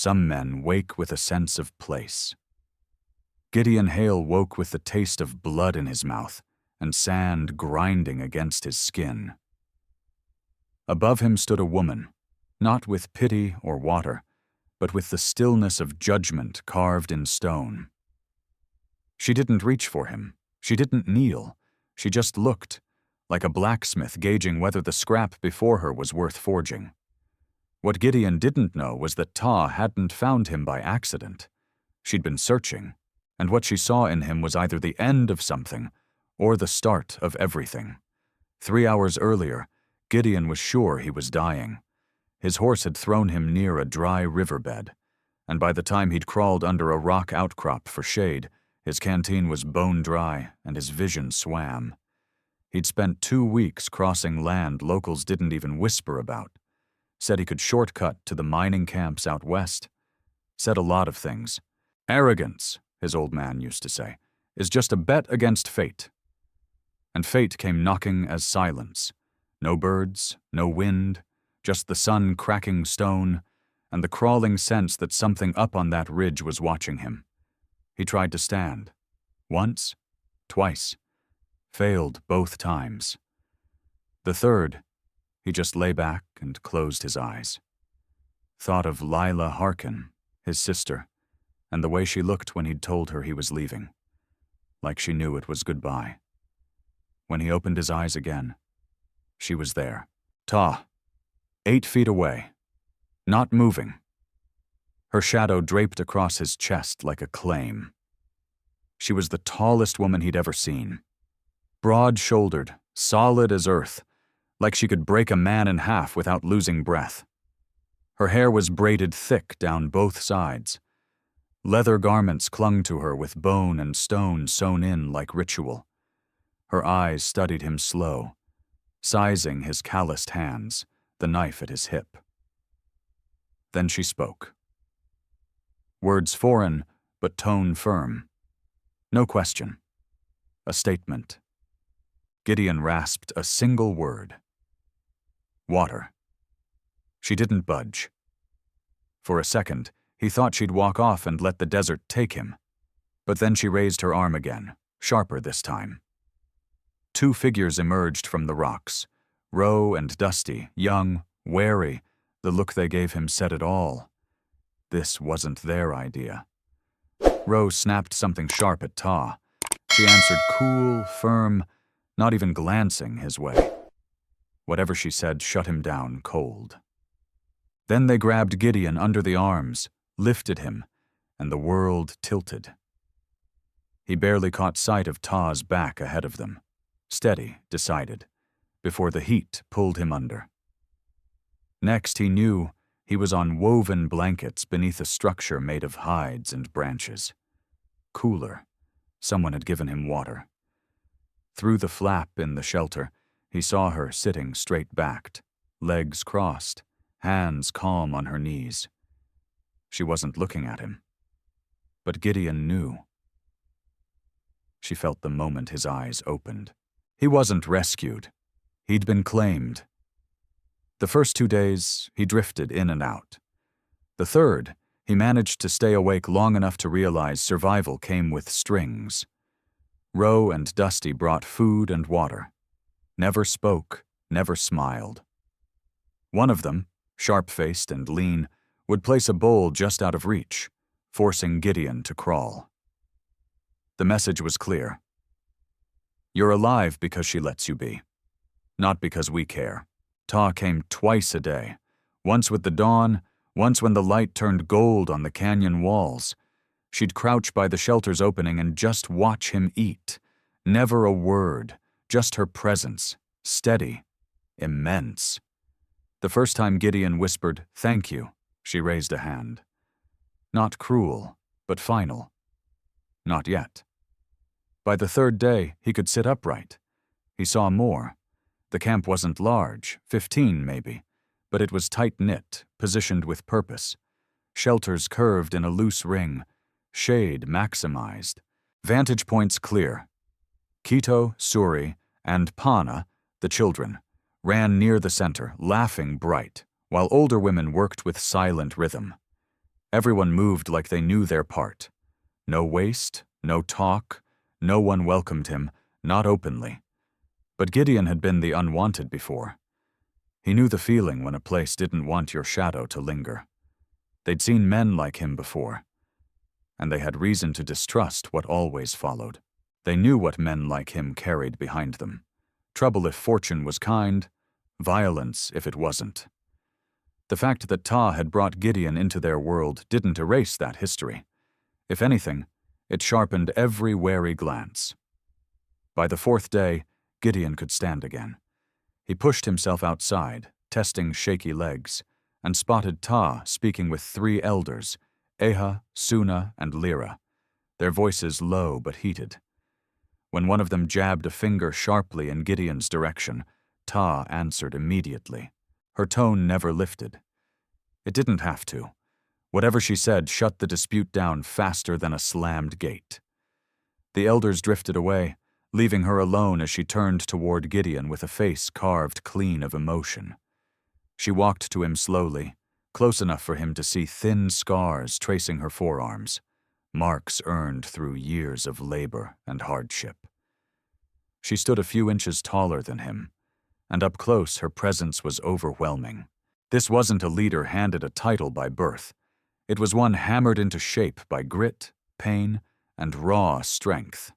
Some men wake with a sense of place. Gideon Hale woke with the taste of blood in his mouth and sand grinding against his skin. Above him stood a woman, not with pity or water, but with the stillness of judgment carved in stone. She didn't reach for him. She didn't kneel. She just looked, like a blacksmith gauging whether the scrap before her was worth forging. What Gideon didn't know was that Ta hadn't found him by accident. She'd been searching, and what she saw in him was either the end of something or the start of everything. 3 hours earlier, Gideon was sure he was dying. His horse had thrown him near a dry riverbed, and by the time he'd crawled under a rock outcrop for shade, his canteen was bone dry and his vision swam. He'd spent 2 weeks crossing land locals didn't even whisper about. Said he could shortcut to the mining camps out west. Said a lot of things. Arrogance, his old man used to say, is just a bet against fate. And fate came knocking as silence. No birds, no wind, just the sun cracking stone, and the crawling sense that something up on that ridge was watching him. He tried to stand. Once, twice. Failed both times. The third, he just lay back and closed his eyes. Thought of Lila Harkin, his sister, and the way she looked when he'd told her he was leaving. Like she knew it was goodbye. When he opened his eyes again, she was there. Ta, 8 feet away. Not moving. Her shadow draped across his chest like a claim. She was the tallest woman he'd ever seen. Broad-shouldered, solid as earth, like she could break a man in half without losing breath. Her hair was braided thick down both sides. Leather garments clung to her with bone and stone sewn in like ritual. Her eyes studied him slow, sizing his calloused hands, the knife at his hip. Then she spoke. Words foreign, but tone firm. No question. A statement. Gideon rasped a single word. Water. She didn't budge. For a second, he thought she'd walk off and let the desert take him. But then she raised her arm again, sharper this time. 2 figures emerged from the rocks. Roe and Dusty, young, wary, the look they gave him said it all. This wasn't their idea. Roe snapped something sharp at Ta. She answered cool, firm, not even glancing his way. Whatever she said shut him down cold. Then they grabbed Gideon under the arms, lifted him, and the world tilted. He barely caught sight of Ta's back ahead of them. Steady, decided, before the heat pulled him under. Next he knew he was on woven blankets beneath a structure made of hides and branches. Cooler. Someone had given him water. Through the flap in the shelter, he saw her sitting straight-backed, legs crossed, hands calm on her knees. She wasn't looking at him. But Gideon knew. She felt the moment his eyes opened. He wasn't rescued. He'd been claimed. The first 2 days, he drifted in and out. The third, he managed to stay awake long enough to realize survival came with strings. Roe and Dusty brought food and water. Never spoke, never smiled. One of them, sharp-faced and lean, would place a bowl just out of reach, forcing Gideon to crawl. The message was clear. You're alive because she lets you be, not because we care. Ta came twice a day, once with the dawn, once when the light turned gold on the canyon walls. She'd crouch by the shelter's opening and just watch him eat. Never a word, just her presence, steady, immense. The first time Gideon whispered, "Thank you," she raised a hand. Not cruel, but final. Not yet. By the third day, he could sit upright. He saw more. The camp wasn't large, 15 maybe, but it was tight-knit, positioned with purpose. Shelters curved in a loose ring, shade maximized, vantage points clear. Kito, Suri, and Pana, the children, ran near the center, laughing bright, while older women worked with silent rhythm. Everyone moved like they knew their part. No waste, no talk, no one welcomed him, not openly. But Gideon had been the unwanted before. He knew the feeling when a place didn't want your shadow to linger. They'd seen men like him before, and they had reason to distrust what always followed. They knew what men like him carried behind them. Trouble if fortune was kind, violence if it wasn't. The fact that Ta had brought Gideon into their world didn't erase that history. If anything, it sharpened every wary glance. By the fourth day, Gideon could stand again. He pushed himself outside, testing shaky legs, and spotted Ta speaking with 3 elders, Eha, Suna, and Lyra, their voices low but heated. When one of them jabbed a finger sharply in Gideon's direction, Ta answered immediately. Her tone never lifted. It didn't have to. Whatever she said shut the dispute down faster than a slammed gate. The elders drifted away, leaving her alone as she turned toward Gideon with a face carved clean of emotion. She walked to him slowly, close enough for him to see thin scars tracing her forearms, marks earned through years of labor and hardship. She stood a few inches taller than him, and up close her presence was overwhelming. This wasn't a leader handed a title by birth. It was one hammered into shape by grit, pain, and raw strength.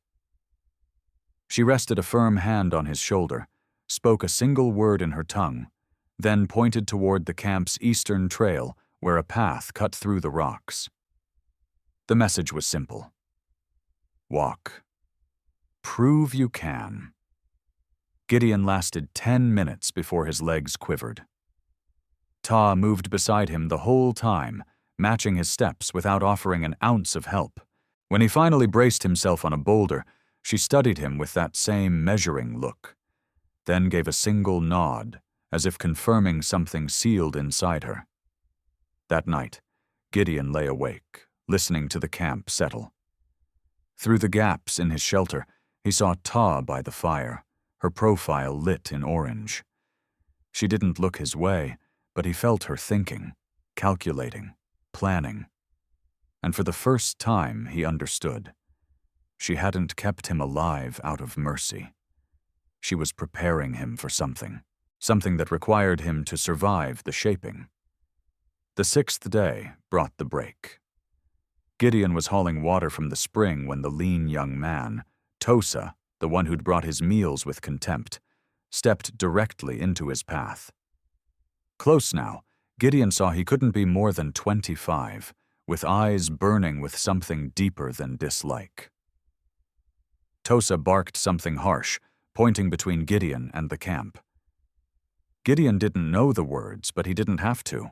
She rested a firm hand on his shoulder, spoke a single word in her tongue, then pointed toward the camp's eastern trail where a path cut through the rocks. The message was simple. Walk. Prove you can. Gideon lasted 10 minutes before his legs quivered. Ta moved beside him the whole time, matching his steps without offering an ounce of help. When he finally braced himself on a boulder, she studied him with that same measuring look, then gave a single nod, as if confirming something sealed inside her. That night, Gideon lay awake, listening to the camp settle. Through the gaps in his shelter, he saw Ta by the fire, her profile lit in orange. She didn't look his way, but he felt her thinking, calculating, planning. And for the first time, he understood. She hadn't kept him alive out of mercy. She was preparing him for something that required him to survive the shaping. The 6th day brought the break. Gideon was hauling water from the spring when the lean young man, Tosa, the one who'd brought his meals with contempt, stepped directly into his path. Close now, Gideon saw he couldn't be more than 25, with eyes burning with something deeper than dislike. Tosa barked something harsh, pointing between Gideon and the camp. Gideon didn't know the words, but he didn't have to.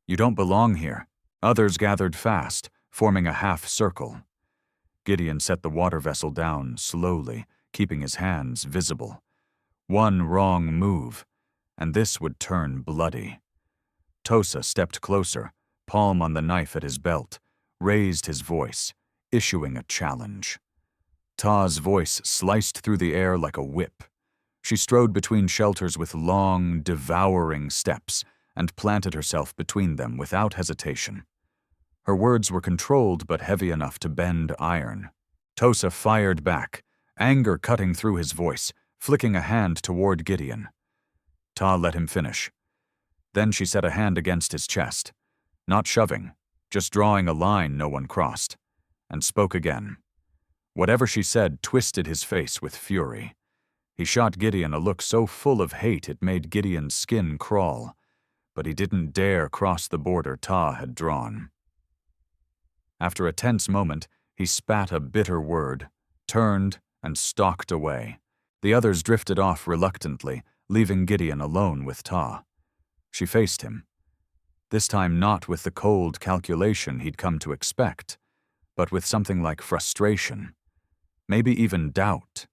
You don't belong here. Others gathered fast, forming a half circle. Gideon set the water vessel down slowly, keeping his hands visible. One wrong move, and this would turn bloody. Tosa stepped closer, palm on the knife at his belt, raised his voice, issuing a challenge. Ta's voice sliced through the air like a whip. She strode between shelters with long, devouring steps and planted herself between them without hesitation. Her words were controlled but heavy enough to bend iron. Tosa fired back, anger cutting through his voice, flicking a hand toward Gideon. Ta let him finish. Then she set a hand against his chest, not shoving, just drawing a line no one crossed, and spoke again. Whatever she said twisted his face with fury. He shot Gideon a look so full of hate it made Gideon's skin crawl, but he didn't dare cross the border Ta had drawn. After a tense moment, he spat a bitter word, turned, and stalked away. The others drifted off reluctantly, leaving Gideon alone with Ta. She faced him, this time not with the cold calculation he'd come to expect, but with something like frustration, maybe even doubt.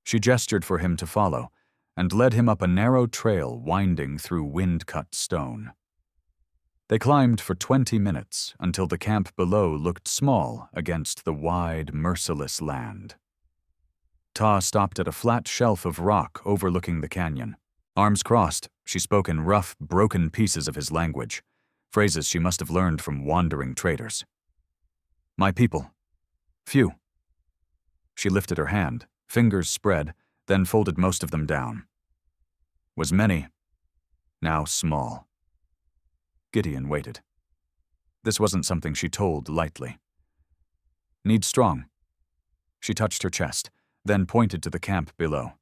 She gestured for him to follow, and led him up a narrow trail winding through wind-cut stone. They climbed for 20 minutes until the camp below looked small against the wide, merciless land. Ta stopped at a flat shelf of rock overlooking the canyon. Arms crossed, she spoke in rough, broken pieces of his language, phrases she must have learned from wandering traders. My people. Few. She lifted her hand, fingers spread, then folded most of them down. Was many, now small. Gideon waited. This wasn't something she told lightly. Need strong. She touched her chest, then pointed to the camp below.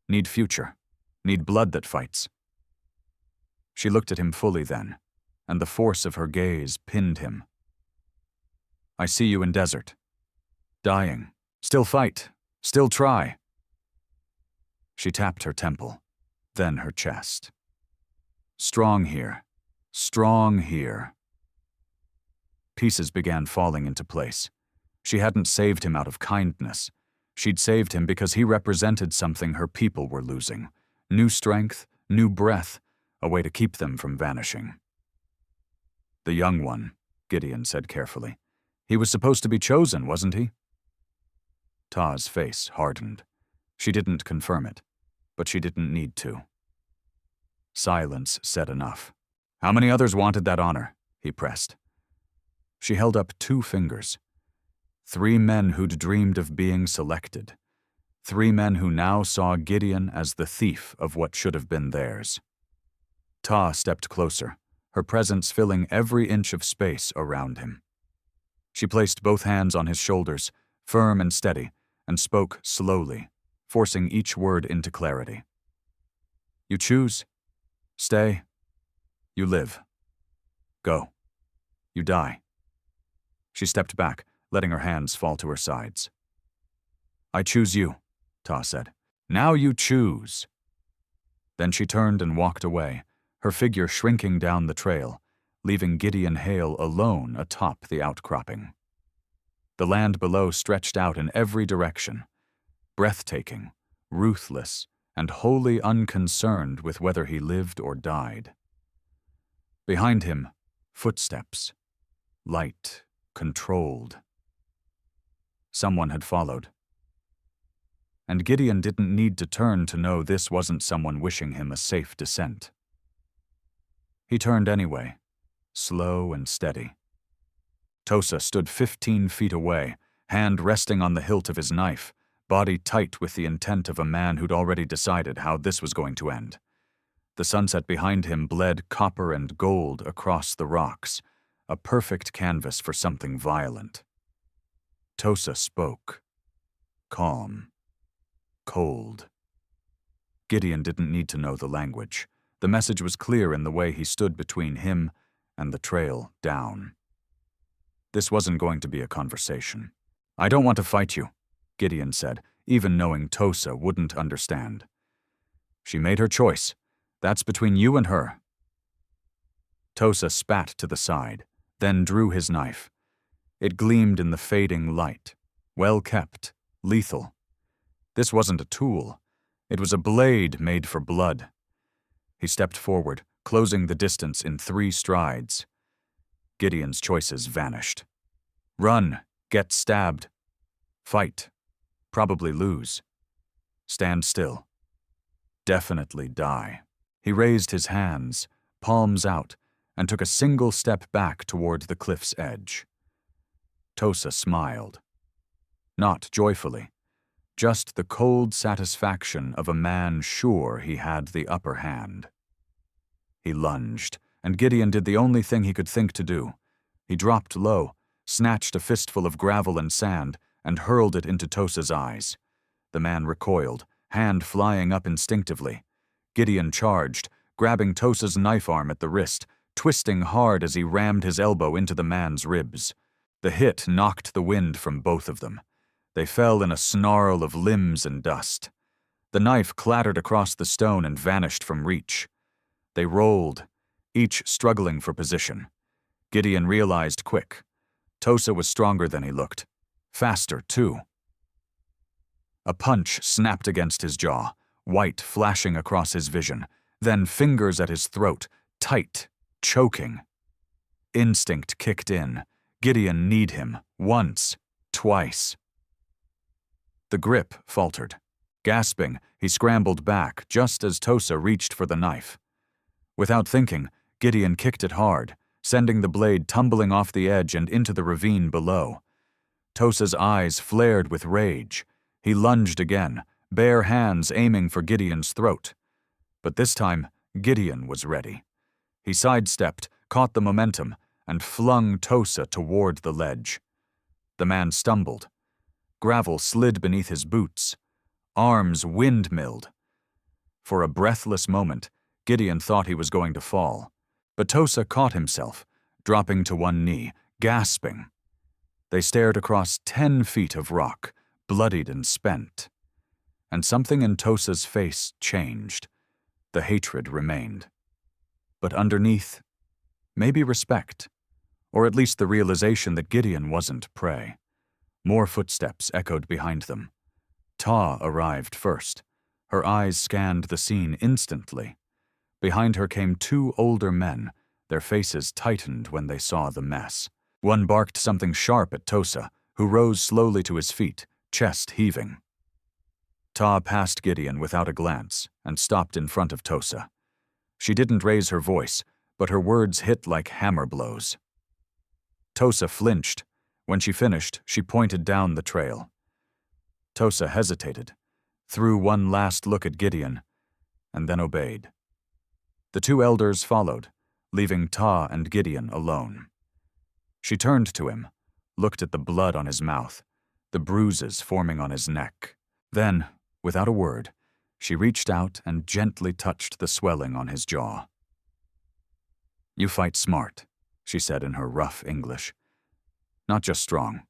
Need future. Need blood that fights. She looked at him fully then, and the force of her gaze pinned him. I see you in desert. Dying. Still fight. Still try. She tapped her temple, then her chest. Strong here. Strong here. Pieces began falling into place. She hadn't saved him out of kindness. She'd saved him because he represented something her people were losing. New strength, new breath, a way to keep them from vanishing. The young one, Gideon said carefully. He was supposed to be chosen, wasn't he? Ta's face hardened. She didn't confirm it, but she didn't need to. Silence said enough. How many others wanted that honor? He pressed. She held up 2 fingers. 3 men who'd dreamed of being selected. 3 men who now saw Gideon as the thief of what should have been theirs. Ta stepped closer, her presence filling every inch of space around him. She placed both hands on his shoulders, firm and steady, and spoke slowly, forcing each word into clarity. You choose. Stay. You live. Go. You die. She stepped back, letting her hands fall to her sides. I choose you, Ta said. Now you choose. Then she turned and walked away, her figure shrinking down the trail, leaving Gideon Hale alone atop the outcropping. The land below stretched out in every direction, breathtaking, ruthless, and wholly unconcerned with whether he lived or died. Behind him, footsteps, light, controlled. Someone had followed. And Gideon didn't need to turn to know this wasn't someone wishing him a safe descent. He turned anyway, slow and steady. Tosa stood 15 feet away, hand resting on the hilt of his knife, body tight with the intent of a man who'd already decided how this was going to end. The sunset behind him bled copper and gold across the rocks, a perfect canvas for something violent. Tosa spoke. Calm. Cold. Gideon didn't need to know the language. The message was clear in the way he stood between him and the trail down. This wasn't going to be a conversation. I don't want to fight you, Gideon said, even knowing Tosa wouldn't understand. She made her choice. That's between you and her. Tosa spat to the side, then drew his knife. It gleamed in the fading light. Well kept, lethal. This wasn't a tool. It was a blade made for blood. He stepped forward, closing the distance in 3 strides. Gideon's choices vanished. Run, get stabbed. Fight, probably lose. Stand still. Definitely die. He raised his hands, palms out, and took a single step back toward the cliff's edge. Tosa smiled. Not joyfully, just the cold satisfaction of a man sure he had the upper hand. He lunged, and Gideon did the only thing he could think to do. He dropped low, snatched a fistful of gravel and sand, and hurled it into Tosa's eyes. The man recoiled, hand flying up instinctively. Gideon charged, grabbing Tosa's knife arm at the wrist, twisting hard as he rammed his elbow into the man's ribs. The hit knocked the wind from both of them. They fell in a snarl of limbs and dust. The knife clattered across the stone and vanished from reach. They rolled, each struggling for position. Gideon realized quick. Tosa was stronger than he looked. Faster, too. A punch snapped against his jaw, white flashing across his vision, then fingers at his throat, tight, choking. Instinct kicked in. Gideon kneed him, once, twice. The grip faltered. Gasping, he scrambled back just as Tosa reached for the knife. Without thinking, Gideon kicked it hard, sending the blade tumbling off the edge and into the ravine below. Tosa's eyes flared with rage. He lunged again, bare hands aiming for Gideon's throat. But this time, Gideon was ready. He sidestepped, caught the momentum, and flung Tosa toward the ledge. The man stumbled. Gravel slid beneath his boots. Arms windmilled. For a breathless moment, Gideon thought he was going to fall. But Tosa caught himself, dropping to one knee, gasping. They stared across 10 feet of rock, bloodied and spent. And something in Tosa's face changed. The hatred remained. But underneath, maybe respect, or at least the realization that Gideon wasn't prey. More footsteps echoed behind them. Ta arrived first. Her eyes scanned the scene instantly. Behind her came 2 older men, their faces tightened when they saw the mess. One barked something sharp at Tosa, who rose slowly to his feet, chest heaving. Ta passed Gideon without a glance and stopped in front of Tosa. She didn't raise her voice, but her words hit like hammer blows. Tosa flinched. When she finished, she pointed down the trail. Tosa hesitated, threw one last look at Gideon, and then obeyed. The 2 elders followed, leaving Ta and Gideon alone. She turned to him, looked at the blood on his mouth, the bruises forming on his neck. Then, without a word, she reached out and gently touched the swelling on his jaw. "You fight smart," she said in her rough English. "Not just strong."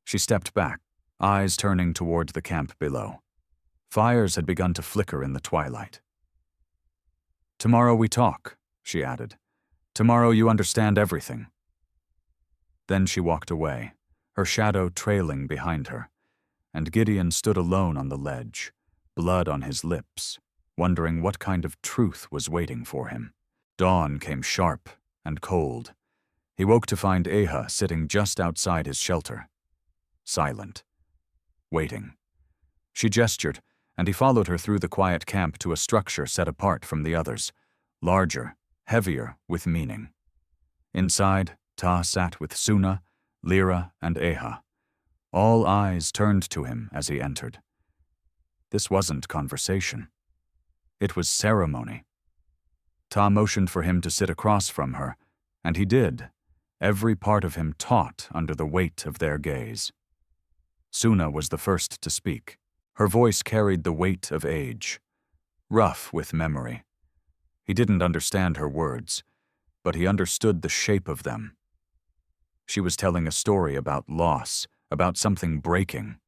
She stepped back, eyes turning toward the camp below. Fires had begun to flicker in the twilight. "Tomorrow we talk," she added. "Tomorrow you understand everything." Then she walked away, her shadow trailing behind her, and Gideon stood alone on the ledge, blood on his lips, wondering what kind of truth was waiting for him. Dawn came sharp and cold. He woke to find Eha sitting just outside his shelter, silent, waiting. She gestured, and he followed her through the quiet camp to a structure set apart from the others, larger, heavier with meaning. Inside, Ta sat with Suna, Lyra, and Eha. All eyes turned to him as he entered. This wasn't conversation. It was ceremony. Ta motioned for him to sit across from her, and he did, every part of him taut under the weight of their gaze. Suna was the first to speak. Her voice carried the weight of age, rough with memory. He didn't understand her words, but he understood the shape of them. She was telling a story about loss, about something breaking.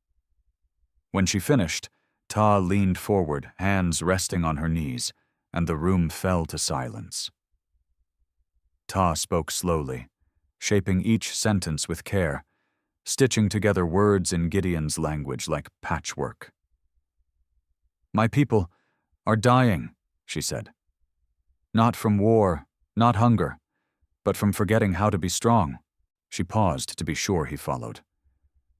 When she finished, Ta leaned forward, hands resting on her knees, and the room fell to silence. Ta spoke slowly, shaping each sentence with care, stitching together words in Gideon's language like patchwork. "My people are dying," she said. "Not from war, not hunger, but from forgetting how to be strong." She paused to be sure he followed.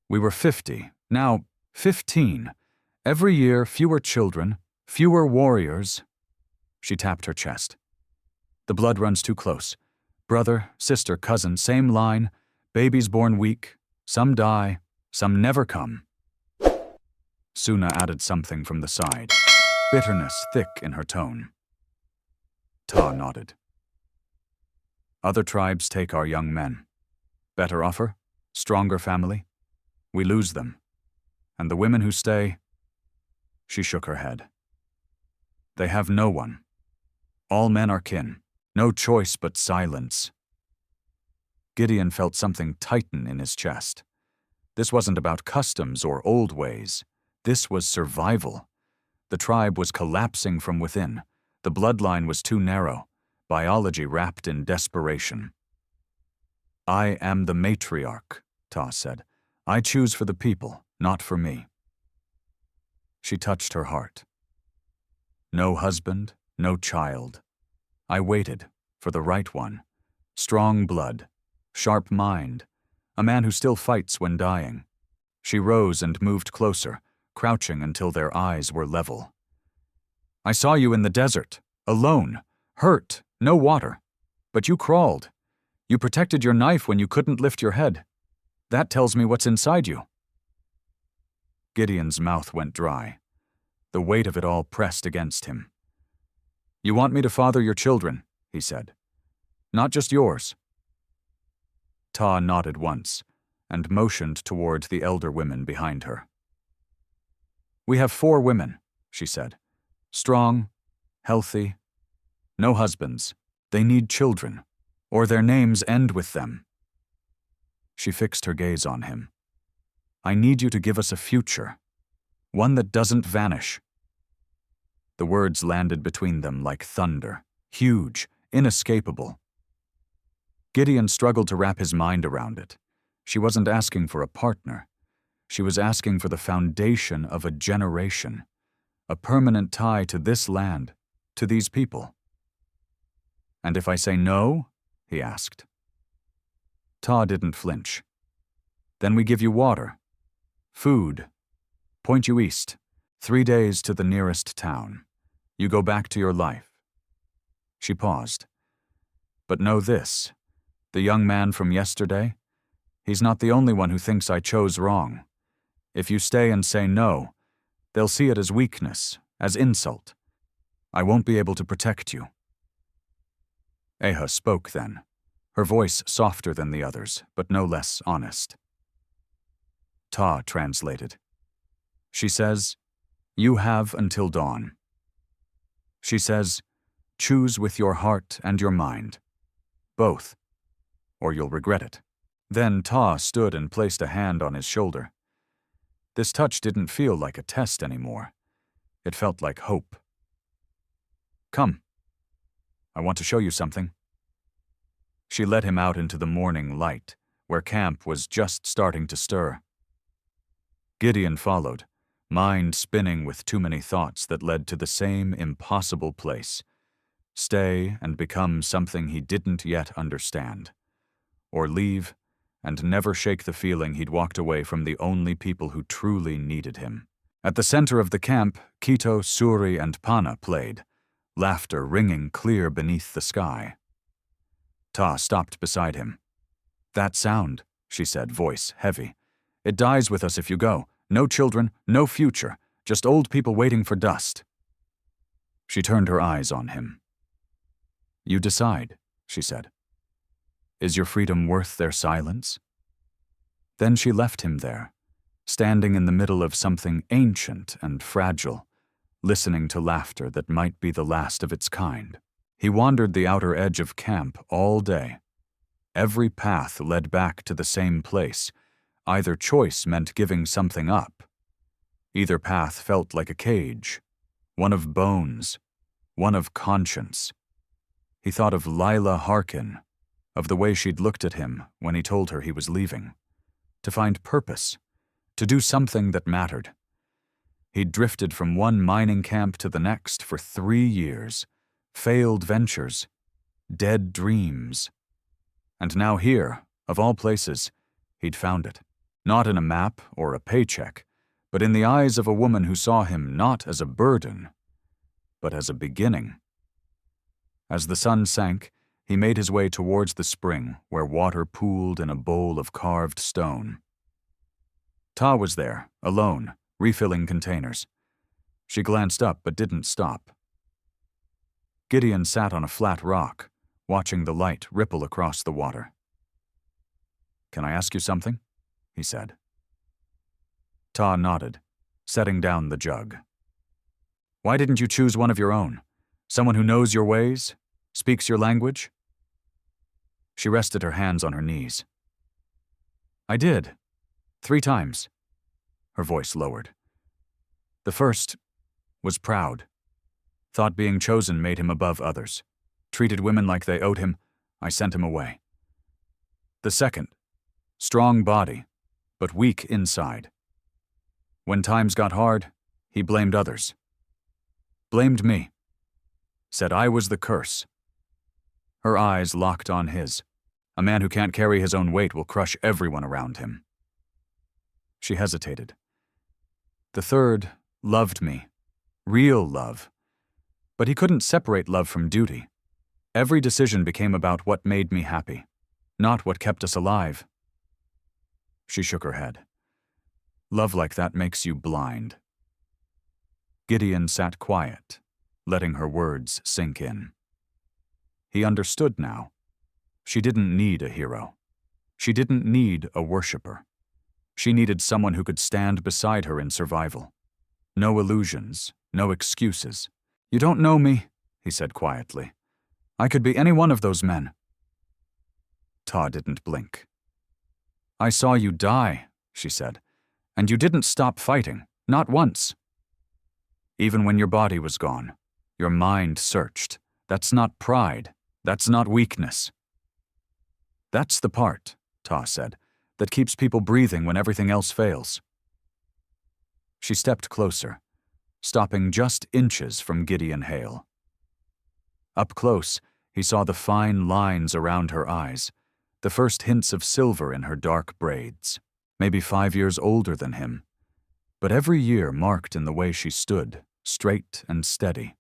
"We were 50, now 15. Every year, fewer children, fewer warriors." She tapped her chest. "The blood runs too close. Brother, sister, cousin, same line, babies born weak, some die, some never come." Suna added something from the side, bitterness thick in her tone. Ta nodded. "Other tribes take our young men. Better offer, stronger family. We lose them. And the women who stay..." She shook her head. "They have no one. All men are kin. No choice but silence." Gideon felt something tighten in his chest. This wasn't about customs or old ways. This was survival. The tribe was collapsing from within. The bloodline was too narrow. Biology wrapped in desperation. "I am the matriarch," Ta said. "I choose for the people, not for me." She touched her heart. No husband, no child. I waited for the right one. Strong blood, sharp mind, a man who still fights when dying. She rose and moved closer, crouching until their eyes were level. "I saw you in the desert, alone, hurt, No water. But you crawled. You protected your knife when you couldn't lift your head. That tells me what's inside you." Gideon's mouth went dry. The weight of it all pressed against him. "You want me to father your children," he said. "Not just yours." Ta nodded once and motioned toward the elder women behind her. "We have 4 women," she said. "Strong, healthy, no husbands. They need children, or their names end with them." She fixed her gaze on him. "I need you to give us a future, one that doesn't vanish." The words landed between them like thunder, huge, inescapable. Gideon struggled to wrap his mind around it. She wasn't asking for a partner. She was asking for the foundation of a generation, a permanent tie to this land, to these people. "And if I say no?" he asked. Ta didn't flinch. "Then we give you water, food, point you east, 3 days to the nearest town. You go back to your life." She paused. "But know this, the young man from yesterday, he's not the only one who thinks I chose wrong. If you stay and say no, they'll see it as weakness, as insult. I won't be able to protect you." Eha spoke then, her voice softer than the others, but no less honest. Ta translated. She says, "You have until dawn." She says, "Choose with your heart and your mind. Both, or you'll regret it." Then Ta stood and placed a hand on his shoulder. This touch didn't feel like a test anymore. It felt like hope. "Come. I want to show you something." She led him out into the morning light, where camp was just starting to stir. Gideon followed, mind spinning with too many thoughts that led to the same impossible place. Stay and become something he didn't yet understand. Or leave and never shake the feeling he'd walked away from the only people who truly needed him. At the center of the camp, Kito, Suri, and Pana played, laughter ringing clear beneath the sky. Ta stopped beside him. "That sound," she said, voice heavy. "It dies with us if you go. No children, no future, just old people waiting for dust." She turned her eyes on him. "You decide," she said. "Is your freedom worth their silence?" Then she left him there, standing in the middle of something ancient and fragile, listening to laughter that might be the last of its kind. He wandered the outer edge of camp all day. Every path led back to the same place. Either choice meant giving something up. Either path felt like a cage, one of bones, one of conscience. He thought of Lila Harkin, of the way she'd looked at him when he told her he was leaving. To find purpose, to do something that mattered. He'd drifted from one mining camp to the next for 3 years. Failed ventures, dead dreams. And now here, of all places, he'd found it. Not in a map or a paycheck, but in the eyes of a woman who saw him not as a burden, but as a beginning. As the sun sank, he made his way towards the spring where water pooled in a bowl of carved stone. Ta was there, alone, refilling containers. She glanced up but didn't stop. Gideon sat on a flat rock, watching the light ripple across the water. "Can I ask you something?" he said. Ta nodded, setting down the jug. "Why didn't you choose one of your own? Someone who knows your ways, speaks your language?" She rested her hands on her knees. "I did. 3 times. Her voice lowered. "The first was proud. Thought being chosen made him above others. Treated women like they owed him. I sent him away. The second, strong body, but weak inside. When times got hard, he blamed others. Blamed me. Said I was the curse." Her eyes locked on his. A man who can't carry his own weight will crush everyone around him. She hesitated. "The third loved me. Real love. But he couldn't separate love from duty. Every decision became about what made me happy, not what kept us alive. She shook her head. Love like that makes you blind. Gideon sat quiet, letting her words sink in. He understood now. She didn't need a hero. She didn't need a worshiper. She needed someone who could stand beside her in survival. No illusions, no excuses. You don't know me, he said quietly. I could be any one of those men. Ta didn't blink. I saw you die, she said, and you didn't stop fighting, not once. Even when your body was gone, your mind searched. That's not pride. That's not weakness. That's the part, Ta said, that keeps people breathing when everything else fails. She stepped closer, stopping just inches from Gideon Hale. Up close, he saw the fine lines around her eyes, the first hints of silver in her dark braids, maybe 5 years older than him, but every year marked in the way she stood, straight and steady.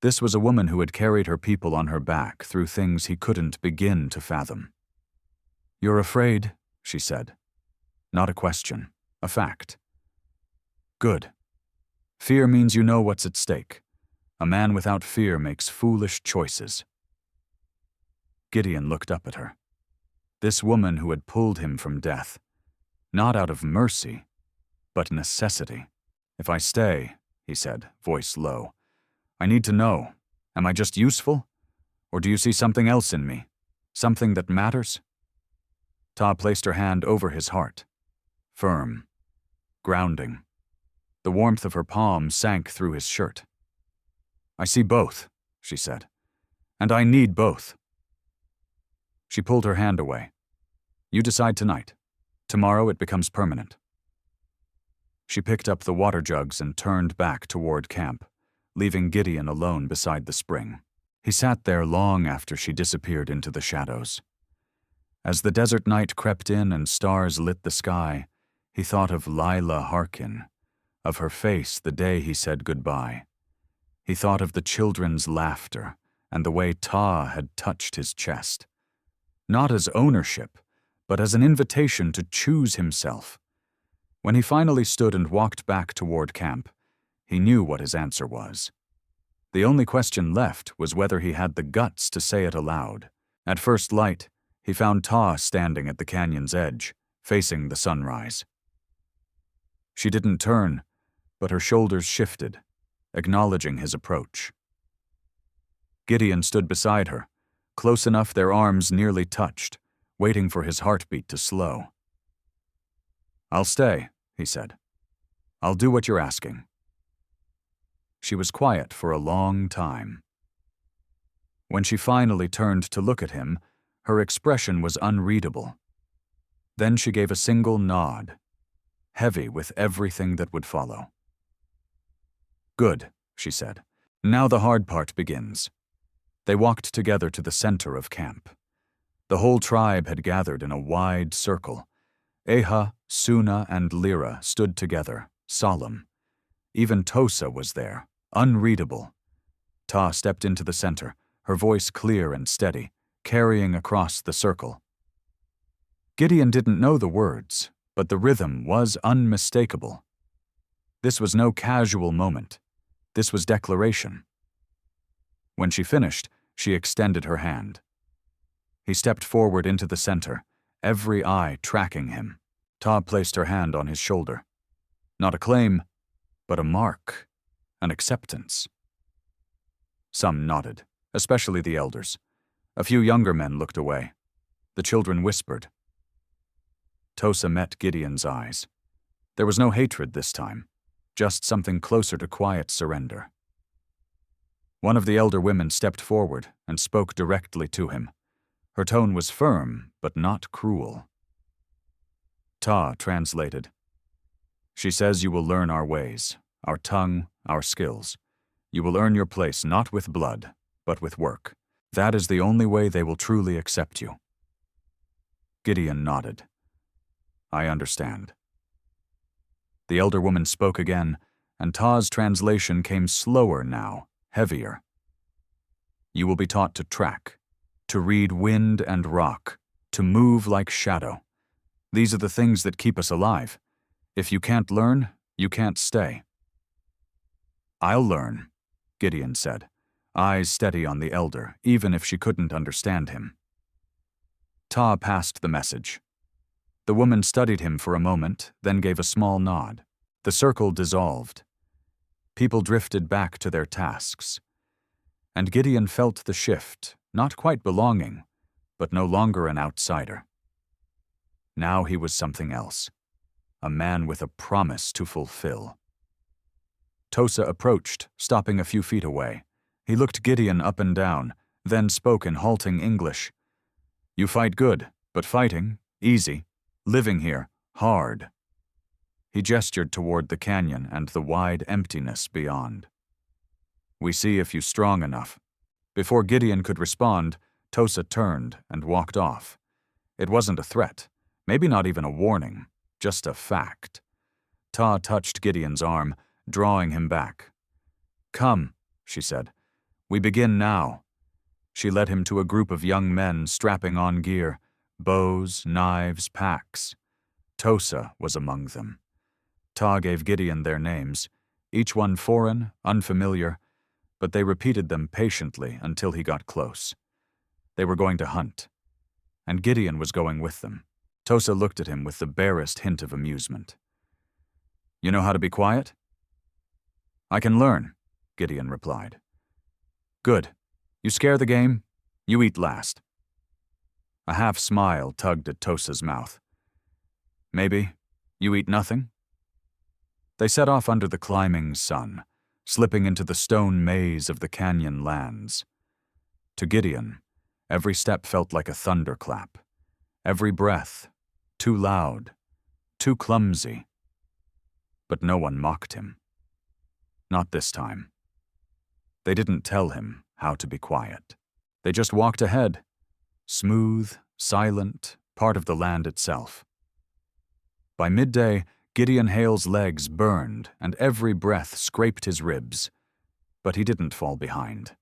This was a woman who had carried her people on her back through things he couldn't begin to fathom. You're afraid, she said. Not a question, a fact. Good. Fear means you know what's at stake. A man without fear makes foolish choices. Gideon looked up at her. This woman who had pulled him from death, not out of mercy, but necessity. If I stay, he said, voice low, I need to know, am I just useful? Or do you see something else in me? Something that matters? Ta placed her hand over his heart. Firm. Grounding. The warmth of her palm sank through his shirt. I see both, she said, and I need both. She pulled her hand away. You decide tonight. Tomorrow it becomes permanent. She picked up the water jugs and turned back toward camp, leaving Gideon alone beside the spring. He sat there long after she disappeared into the shadows. As the desert night crept in and stars lit the sky, he thought of Lila Harkin, of her face the day he said goodbye. He thought of the children's laughter and the way Ta had touched his chest. Not as ownership, but as an invitation to choose himself. When he finally stood and walked back toward camp, he knew what his answer was. The only question left was whether he had the guts to say it aloud. At first light, he found Ta standing at the canyon's edge, facing the sunrise. She didn't turn, but her shoulders shifted, acknowledging his approach. Gideon stood beside her, close enough their arms nearly touched, waiting for his heartbeat to slow. I'll stay, he said. I'll do what you're asking. She was quiet for a long time. When she finally turned to look at him, her expression was unreadable. Then she gave a single nod, heavy with everything that would follow. Good, she said. Now the hard part begins. They walked together to the center of camp. The whole tribe had gathered in a wide circle. Eha, Suna, and Lyra stood together, solemn. Even Tosa was there, unreadable. Ta stepped into the center, her voice clear and steady, carrying across the circle. Gideon didn't know the words, but the rhythm was unmistakable. This was no casual moment. This was declaration. When she finished, she extended her hand. He stepped forward into the center, every eye tracking him. Ta placed her hand on his shoulder. Not a claim, but a mark, an acceptance. Some nodded, especially the elders. A few younger men looked away. The children whispered. Tosa met Gideon's eyes. There was no hatred this time, just something closer to quiet surrender. One of the elder women stepped forward and spoke directly to him. Her tone was firm, but not cruel. Ta translated. She says you will learn our ways, our tongue, our skills. You will earn your place not with blood, but with work. That is the only way they will truly accept you. Gideon nodded. I understand. The elder woman spoke again, and Ta's translation came slower now, heavier. You will be taught to track, to read wind and rock, to move like shadow. These are the things that keep us alive. If you can't learn, you can't stay." "I'll learn," Gideon said, eyes steady on the elder, even if she couldn't understand him. Ta passed the message. The woman studied him for a moment, then gave a small nod. The circle dissolved. People drifted back to their tasks. And Gideon felt the shift, not quite belonging, but no longer an outsider. Now he was something else, a man with a promise to fulfill. Tosa approached, stopping a few feet away. He looked Gideon up and down, then spoke in halting English. "You fight good, but fighting, easy. Living here, hard." He gestured toward the canyon and the wide emptiness beyond. "We see if you're strong enough." Before Gideon could respond, Tosa turned and walked off. It wasn't a threat, maybe not even a warning, just a fact. Ta touched Gideon's arm, drawing him back. "Come," she said. "We begin now." She led him to a group of young men strapping on gear, bows, knives, packs. Tosa was among them. Ta gave Gideon their names, each one foreign, unfamiliar, but they repeated them patiently until he got close. They were going to hunt, and Gideon was going with them. Tosa looked at him with the barest hint of amusement. "You know how to be quiet?" "I can learn," Gideon replied. "Good. You scare the game, you eat last." A half smile tugged at Tosa's mouth. "Maybe you eat nothing?" They set off under the climbing sun, slipping into the stone maze of the canyon lands. To Gideon, every step felt like a thunderclap. Every breath, too loud, too clumsy. But no one mocked him. Not this time. They didn't tell him how to be quiet. They just walked ahead, smooth, silent, part of the land itself. By midday, Gideon Hale's legs burned and every breath scraped his ribs, but he didn't fall behind.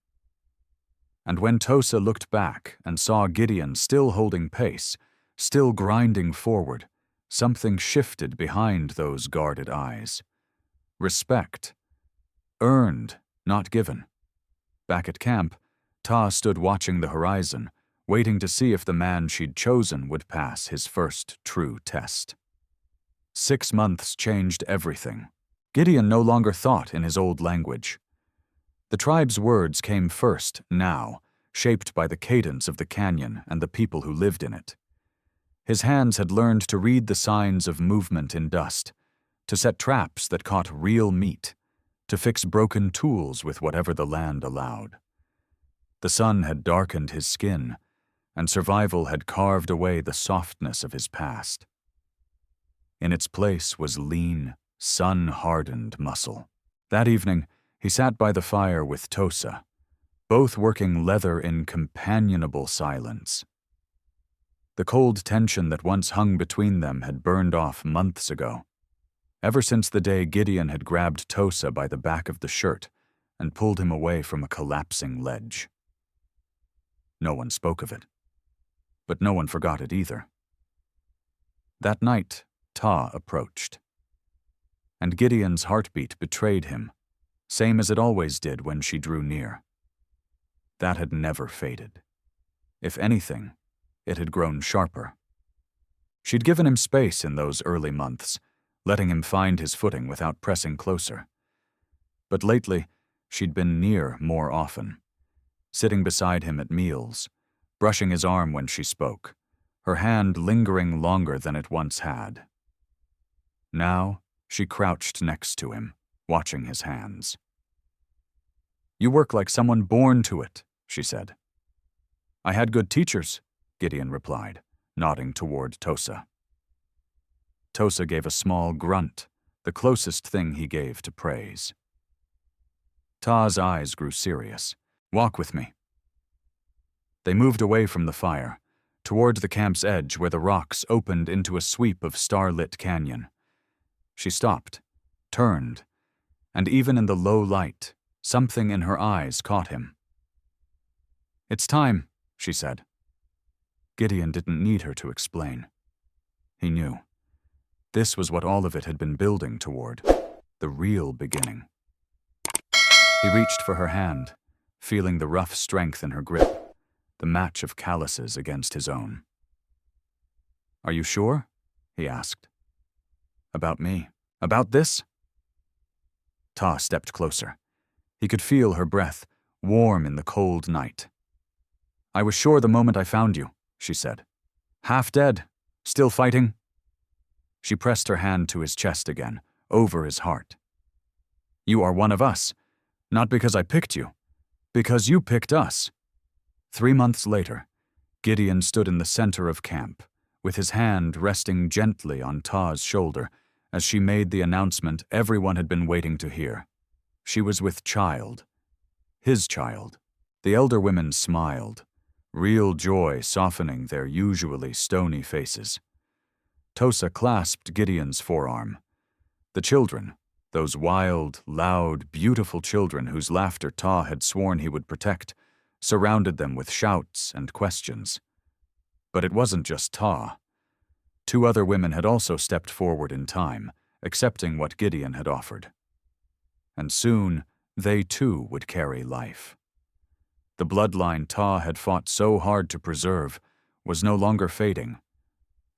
And when Tosa looked back and saw Gideon still holding pace, still grinding forward, something shifted behind those guarded eyes. Respect. Earned, not given. Back at camp, Ta stood watching the horizon, waiting to see if the man she'd chosen would pass his first true test. 6 months changed everything. Gideon no longer thought in his old language. The tribe's words came first now, shaped by the cadence of the canyon and the people who lived in it. His hands had learned to read the signs of movement in dust, to set traps that caught real meat, to fix broken tools with whatever the land allowed. The sun had darkened his skin, and survival had carved away the softness of his past. In its place was lean, sun-hardened muscle. That evening, he sat by the fire with Tosa, both working leather in companionable silence. The cold tension that once hung between them had burned off months ago, ever since the day Gideon had grabbed Tosa by the back of the shirt and pulled him away from a collapsing ledge. No one spoke of it, but no one forgot it either. That night, Ta approached, and Gideon's heartbeat betrayed him, same as it always did when she drew near. That had never faded. If anything, it had grown sharper. She'd given him space in those early months, letting him find his footing without pressing closer. But lately, she'd been near more often, sitting beside him at meals, brushing his arm when she spoke, her hand lingering longer than it once had. Now, she crouched next to him, watching his hands. "You work like someone born to it," she said. "I had good teachers," Gideon replied, nodding toward Tosa. Tosa gave a small grunt, the closest thing he gave to praise. Ta's eyes grew serious. "Walk with me." They moved away from the fire, toward the camp's edge where the rocks opened into a sweep of starlit canyon. She stopped, turned, and even in the low light, something in her eyes caught him. "It's time," she said. Gideon didn't need her to explain. He knew. This was what all of it had been building toward, the real beginning. He reached for her hand, feeling the rough strength in her grip, the match of calluses against his own. "Are you sure?" he asked. "About me? About this?" Ta stepped closer. He could feel her breath, warm in the cold night. "I was sure the moment I found you," she said. "Half dead, still fighting?" She pressed her hand to his chest again, over his heart. "You are one of us, not because I picked you, because you picked us." 3 months later, Gideon stood in the center of camp, with his hand resting gently on Ta's shoulder as she made the announcement everyone had been waiting to hear. She was with child. His child. The elder women smiled, real joy softening their usually stony faces. Tosa clasped Gideon's forearm. The children, those wild, loud, beautiful children whose laughter Ta had sworn he would protect, surrounded them with shouts and questions. But it wasn't just Ta. 2 other women had also stepped forward in time, accepting what Gideon had offered. And soon, they too would carry life. The bloodline Ta had fought so hard to preserve was no longer fading.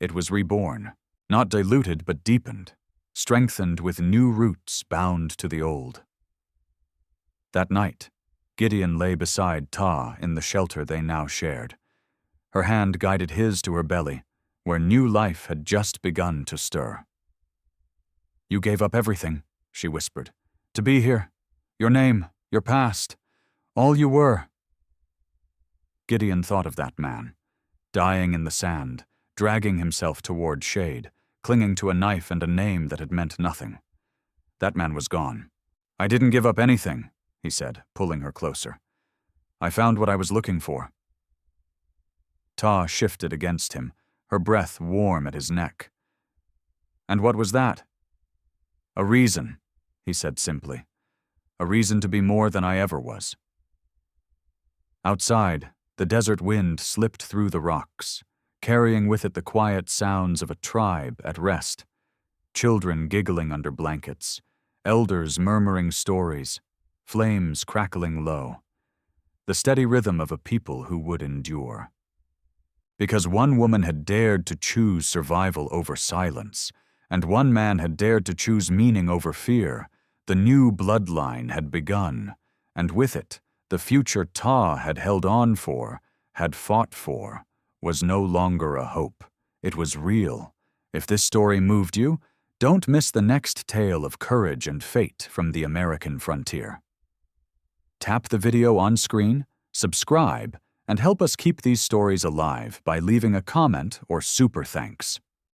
It was reborn, not diluted but deepened, strengthened with new roots bound to the old. That night, Gideon lay beside Ta in the shelter they now shared. Her hand guided his to her belly, where new life had just begun to stir. "You gave up everything," she whispered, "to be here. Your name, your past, all you were." Gideon thought of that man, dying in the sand, dragging himself toward shade, clinging to a knife and a name that had meant nothing. That man was gone. "I didn't give up anything," he said, pulling her closer. "I found what I was looking for." Ta shifted against him, her breath warm at his neck. "And what was that?" "A reason," he said simply. "A reason to be more than I ever was." Outside, the desert wind slipped through the rocks, carrying with it the quiet sounds of a tribe at rest. Children giggling under blankets, elders murmuring stories, flames crackling low. The steady rhythm of a people who would endure. Because one woman had dared to choose survival over silence, and one man had dared to choose meaning over fear, the new bloodline had begun, and with it, the future Ta had held on for, had fought for, was no longer a hope. It was real. If this story moved you, don't miss the next tale of courage and fate from the American frontier. Tap the video on screen, subscribe, and help us keep these stories alive by leaving a comment or super thanks.